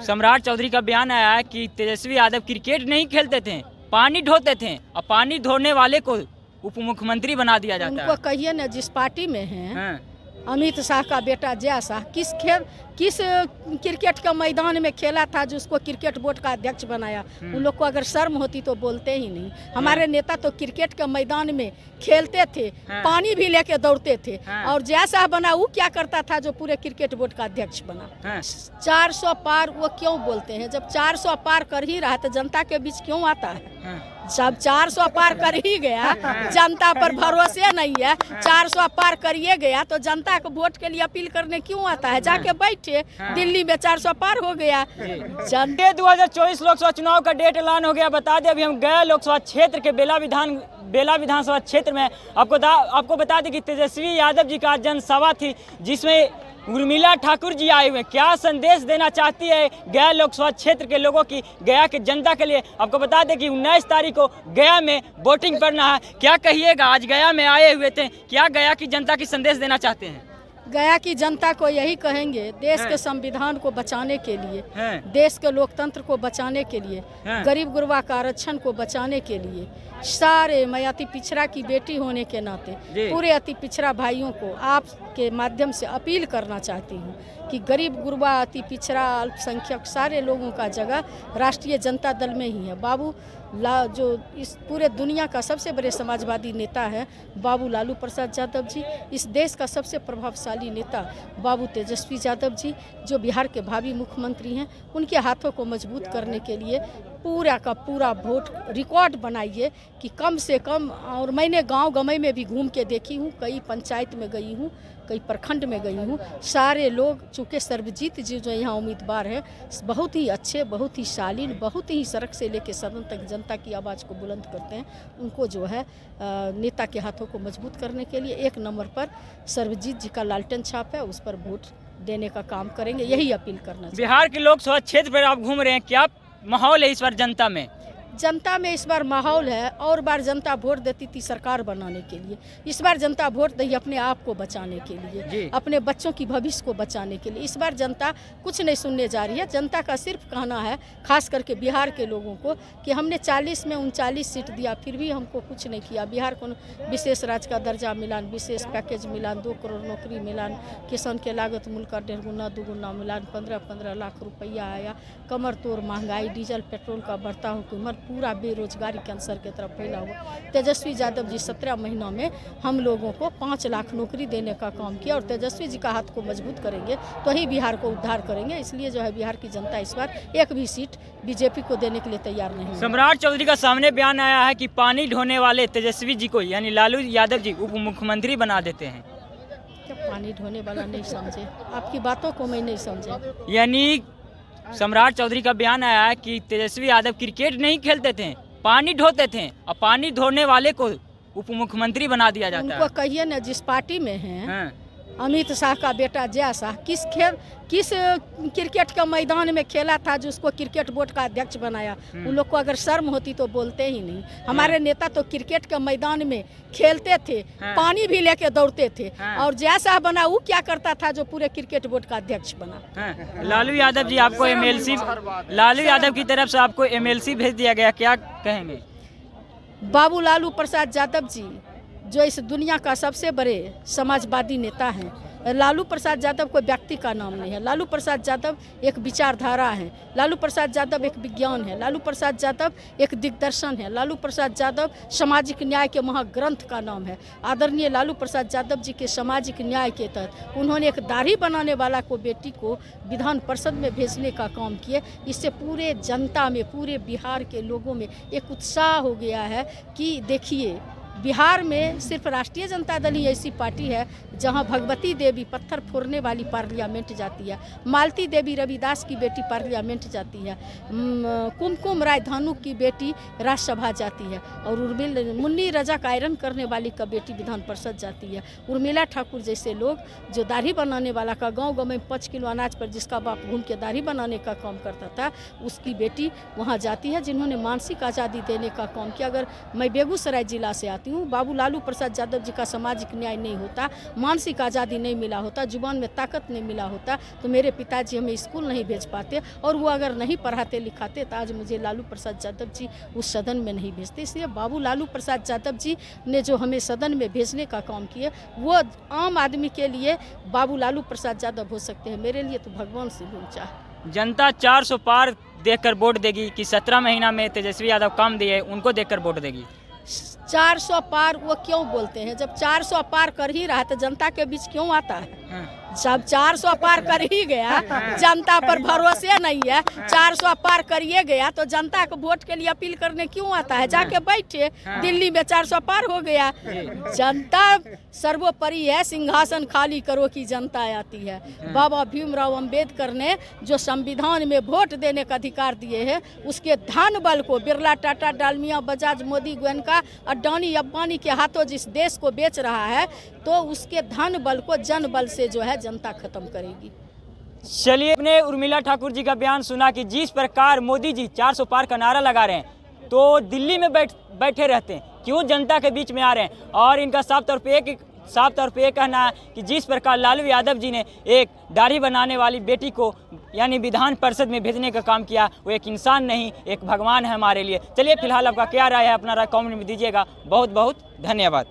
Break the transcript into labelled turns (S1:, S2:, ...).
S1: सम्राट चौधरी का बयान आया है कि तेजस्वी यादव क्रिकेट नहीं खेलते थे, पानी ढोते थे और पानी ढोने वाले को उप मुख्यमंत्री बना दिया जाता है।
S2: उनको कहिए ना, जिस पार्टी में हैं
S1: हाँ।
S2: अमित शाह का बेटा जय शाह किस क्रिकेट के मैदान में खेला था जो उसको क्रिकेट बोर्ड का अध्यक्ष बनाया। उन लोग को अगर शर्म होती तो बोलते ही नहीं। हमारे नेता तो क्रिकेट के मैदान में खेलते थे, पानी भी लेके दौड़ते थे। और जय शाह बना वो क्या करता था जो पूरे क्रिकेट बोर्ड का अध्यक्ष बना। 400 पार वो क्यों बोलते हैं? जब 400 पार कर ही रहा तो जनता के बीच क्यों आता है? जब 400 पार कर ही गया, जनता पर भरोसे नहीं है, 400 पार करिए गया तो जनता को वोट के लिए अपील करने क्यों आता है? जाके बैठे, दिल्ली में 400 पार हो गया।
S1: 2024 लोकसभा चुनाव का डेट ऐलान हो गया। बता दें अभी हम गया लोकसभा क्षेत्र के बेला विधानसभा क्षेत्र में आपको बता दें कि तेजस्वी यादव जी का जनसभा थी जिसमें उर्मिला ठाकुर जी आए हुए। क्या संदेश देना चाहती है गया लोकसभा क्षेत्र के लोगों की, गया के जनता के लिए? आपको बता दें कि 19 तारीख को गया में वोटिंग करना है। क्या कहिएगा, आज गया में आए हुए थे, क्या गया की जनता की संदेश देना चाहते हैं?
S2: गया की जनता को यही कहेंगे, देश के संविधान को बचाने के लिए, देश के लोकतंत्र को बचाने के लिए, गरीब गुरबा का आरक्षण को बचाने के लिए, सारे मैं अति पिछड़ा की बेटी होने के नाते पूरे अति पिछड़ा भाइयों को आपके माध्यम से अपील करना चाहती हूँ कि गरीब गुरबा, अति पिछड़ा, अल्पसंख्यक सारे लोगों का जगह राष्ट्रीय जनता दल में ही है। जो इस पूरे दुनिया का सबसे बड़े समाजवादी नेता है बाबू लालू प्रसाद यादव जी, इस देश का सबसे प्रभावशाली नेता बाबू तेजस्वी यादव जी, जो बिहार के भावी मुख्यमंत्री हैं, उनके हाथों को मजबूत करने के लिए पूरा का पूरा वोट रिकॉर्ड बनाइए कि कम से कम। और मैंने गांव गमई में भी घूम के देखी हूँ, कई पंचायत में गई हूँ, कई प्रखंड में गई हूँ। सारे लोग, चूँकि सर्वजीत जी जो यहाँ उम्मीदवार हैं, बहुत ही अच्छे, बहुत ही शालीन, बहुत ही सड़क से लेकर सदन तक जनता की आवाज़ को बुलंद करते हैं। उनको जो है नेता के हाथों को मजबूत करने के लिए 1 नंबर पर सर्वजीत जी का लालटेन छाप है, उस पर वोट देने का काम करेंगे, यही अपील करना चाहिए।
S1: बिहार के लोकसभा क्षेत्र पर आप घूम रहे हैं, क्या माहौल है इस बार जनता में?
S2: जनता में इस बार माहौल है, और बार जनता वोट देती थी सरकार बनाने के लिए, इस बार जनता वोट दी अपने आप को बचाने के लिए, अपने बच्चों की भविष्य को बचाने के लिए। इस बार जनता कुछ नहीं सुनने जा रही है। जनता का सिर्फ कहना है, खास करके बिहार के लोगों को, कि हमने 40 में 39 सीट दिया, फिर भी हमको कुछ नहीं किया। बिहार को विशेष राज्य का दर्जा मिलान, विशेष पैकेज मिलान, 2 करोड़ नौकरी मिलान, किसान के लागत मूल्य का 1.5 गुना 2 गुना मिलान, 15-15 लाख रुपया आया, कमर तोड़ महंगाई, डीजल पेट्रोल का बढ़ता हुआ, पूरा बेरोजगारी कैंसर की तरफ फैला हुआ। तेजस्वी यादव जी 17 महीनों में हम लोगों को 5 लाख नौकरी देने का काम किया, और तेजस्वी जी का हाथ को मजबूत करेंगे तो ही बिहार को उद्धार करेंगे। इसलिए जो है बिहार की जनता इस बार एक भी सीट बीजेपी को देने के लिए तैयार नहीं है।
S1: सम्राट चौधरी का सामने बयान आया है कि पानी ढोने वाले तेजस्वी जी को यानी लालू यादव जी उप मुख्यमंत्री बना देते हैं।
S2: क्या पानी ढोने वाला नहीं समझे? आपकी बातों को मैं नहीं समझे।
S1: यानी सम्राट चौधरी का बयान आया है कि तेजस्वी यादव क्रिकेट नहीं खेलते थे, पानी ढोते थे और पानी ढोने वाले को उप मुख्यमंत्री बना दिया जाता है।
S2: उनको कहिए ना, जिस पार्टी में हैं अमित शाह का बेटा जय शाह किस क्रिकेट के मैदान में खेला था जो उसको क्रिकेट बोर्ड का अध्यक्ष बनाया। उन लोग को अगर शर्म होती तो बोलते ही नहीं। हमारे नेता तो क्रिकेट के मैदान में खेलते थे, पानी भी लेके दौड़ते थे। और जय शाह बना वो क्या करता था जो पूरे क्रिकेट बोर्ड का अध्यक्ष बना।
S1: लालू यादव जी आपको लालू यादव की तरफ से आपको MLC भेज दिया गया, क्या कहेंगे?
S2: बाबू लालू प्रसाद यादव जी जो इस दुनिया का सबसे बड़े समाजवादी नेता हैं। लालू प्रसाद यादव कोई व्यक्ति का नाम नहीं है। लालू प्रसाद यादव एक विचारधारा है, लालू प्रसाद यादव एक विज्ञान है, लालू प्रसाद यादव एक दिग्दर्शन है, लालू प्रसाद यादव सामाजिक न्याय के महाग्रंथ का नाम है। आदरणीय लालू प्रसाद यादव जी के सामाजिक न्याय के तहत उन्होंने एक दाढ़ी बनाने वाला को बेटी को विधान परिषद में भेजने का काम किए। इससे पूरे जनता में, पूरे बिहार के लोगों में एक उत्साह हो गया है कि देखिए बिहार में सिर्फ राष्ट्रीय जनता दल ही ऐसी पार्टी है जहां भगवती देवी पत्थर फोड़ने वाली पार्लियामेंट जाती है, मालती देवी रविदास की बेटी पार्लियामेंट जाती है, कुमकुम राय धानु की बेटी राज्यसभा जाती है, और मुन्नी रजा का आयरन करने वाली का बेटी विधान परिषद जाती है। उर्मिला ठाकुर जैसे लोग, जो दाढ़ी बनाने वाला का गाँव में 5 किलो अनाज पर जिसका बाप घूम के दाढ़ी बनाने का काम करता था, उसकी बेटी वहाँ जाती है, जिन्होंने मानसिक आज़ादी देने का काम किया। अगर मैं बेगूसराय जिला से आती चाहती हूँ, बाबू लालू प्रसाद यादव जी का सामाजिक न्याय नहीं होता, मानसिक आज़ादी नहीं मिला होता, जुबान में ताकत नहीं मिला होता तो मेरे पिताजी हमें स्कूल नहीं भेज पाते, और वो अगर नहीं पढ़ाते लिखाते तो आज मुझे लालू प्रसाद यादव जी उस सदन में नहीं भेजते। इसलिए बाबू लालू प्रसाद यादव जी ने जो हमें सदन में भेजने का काम किए, वो आम आदमी के लिए बाबू लालू प्रसाद यादव हो सकते हैं, मेरे लिए तो भगवान से भी ऊंचा है।
S1: जनता 400 पार देखकर वोट देगी कि 17 महीना में तेजस्वी यादव काम दिए उनको देखकर वोट देगी?
S2: 400 पार वो क्यों बोलते हैं? जब 400 पार कर ही रहा तो जनता के बीच क्यों आता है? जब 400 पार कर ही गया, जनता पर भरोसे नहीं है, 400 पार करिए गया तो जनता को वोट के लिए अपील करने क्यों आता है? जाके बैठे, दिल्ली में 400 पार हो गया। जनता सर्वोपरि है, सिंहासन खाली करो की जनता आती है। बाबा भीमराव अंबेडकर ने जो संविधान में वोट देने का अधिकार दिए हैं, उसके धन बल को बिरला, टाटा, डालमिया, बजाज, मोदी, गोयनका, अडानी, अंबानी के हाथों जिस देश को बेच रहा है, तो उसके धन बल को जन बल से जो है जनता खत्म करेगी।
S1: चलिए, अपने उर्मिला ठाकुर जी का बयान सुना कि जिस प्रकार मोदी जी 400 पार का नारा लगा रहे हैं तो दिल्ली में बैठे रहते हैं, क्यों जनता के बीच में आ रहे हैं? और इनका साफ तौर पे ये कहना है कि जिस प्रकार लालू यादव जी ने एक दाढ़ी बनाने वाली बेटी को यानी विधान परिषद में भेजने का काम किया, वो एक इंसान नहीं, एक भगवान है हमारे लिए। चलिए, फिलहाल आपका क्या राय है? अपना राय कमेंट में दीजिएगा। बहुत बहुत धन्यवाद।